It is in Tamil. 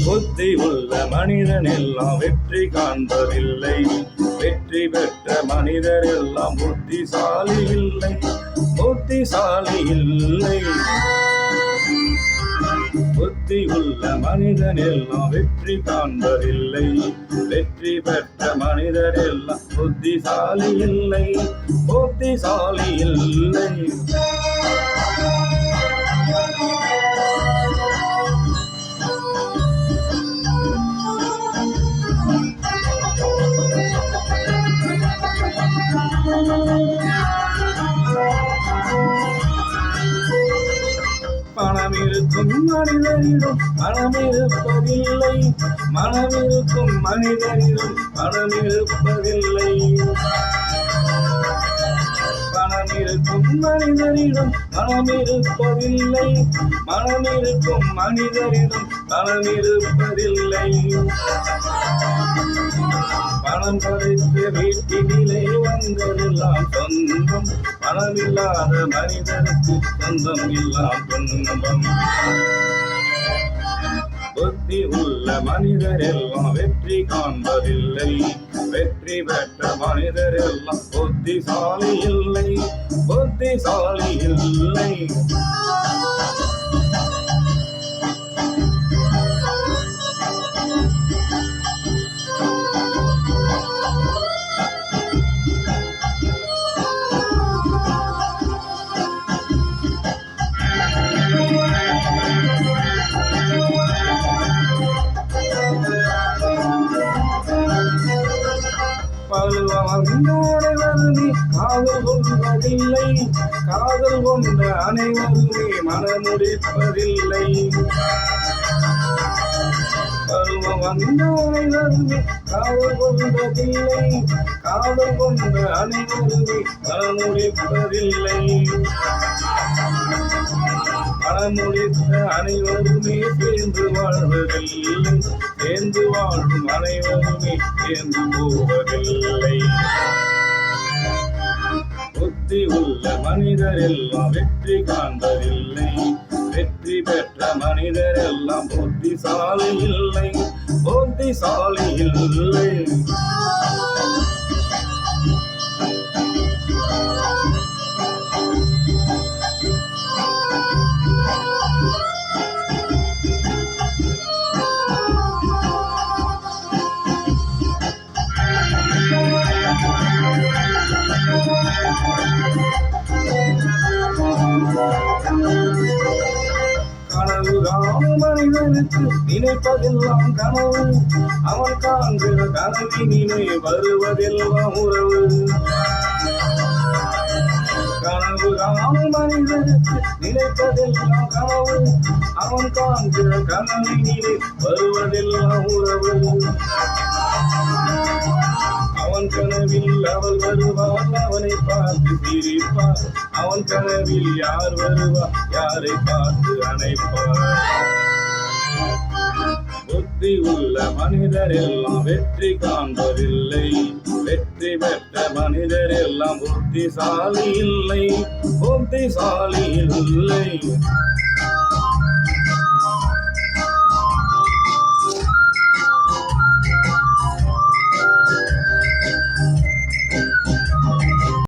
புத்தி உள்ள மனிதன் எல்லாம் வெற்றி காண்பதில்லை. வெற்றி பெற்ற மனிதர் எல்லாம் புத்திசாலி இல்லை, புத்திசாலி இல்லை. புத்தி உள்ள மனிதன் எல்லாம் வெற்றி காண்பதில்லை. வெற்றி பெற்ற மனிதர் எல்லாம் புத்திசாலி இல்லை, புத்திசாலி இல்லை. பணம் இருக்கும் மனிதரிடம் பணம் இருப்பதில்லை, மனம் இருக்கும் மனிதரிடம் பணம் இருப்பதில்லை. பணம் இருக்கும் மனிதரிடம் பணம் இருப்பதில்லை, மனம் இருக்கும் மனிதரிடம் பணம் இருப்பதில்லை. பணம் படைத்த வீட்டினிலே வந்ததெல்லாம் சொந்தம், பணமில்லாத மனிதனுக்கு சொந்தம் எல்லாம் துன்பம். புத்தி உள்ள மனிதர் எல்லாம் வெற்றி காண்பதில்லை. வெற்றி பெற்ற மனிதர் எல்லாம் புத்திசாலி இல்லை, புத்திசாலி இல்லை. அனைவருமே காதல் கொள்வதில்லை, காதல் கொண்ட அனைவருமே மனமுடிப்பதில்லை. பருவம் வந்த அனைவருமே காதல் கொள்வதில்லை, காதல் கொண்ட அனைவருமே மனமுடிப்பதில்லை. மனமுடித்த அனைவருமே சேர்ந்து வாழ்வதில்லை, சேர்ந்து வாழும் அனைவருமே சேர்ந்து போவதில்லை. புத்தி உள்ள மனிதர் எல்லாம் வெற்றி காண்பதில்லை. வெற்றி பெற்ற மனிதர் எல்லாம் புத்திசாலி இல்லை, புத்திசாலி இல்லை. கனவுதான் மனிதனுக்கு நினைப்பதெல்லாம் கனவு, அவன் காண்கிற கனவினிலே வருவதெல்லாம் உறவு. கனவுதான் மனிதனுக்கு நினைப்பதெல்லாம் கனவு, அவன் காண்கிற கனவினிலே வருவதெல்லாம் உறவு. அவன் கனவில் அவள் வருவாள், அவனை பார்த்து சிரிப்பார். அவன் கனவில் யார் வருவார், யாரை பார்த்து அணைப்பார். புத்தி உள்ள மனிதர் எல்லாம் வெற்றி காண்பதில்லை. வெற்றி பெற்ற மனிதர் எல்லாம் புத்திசாலி இல்லை, புத்திசாலி இல்லை.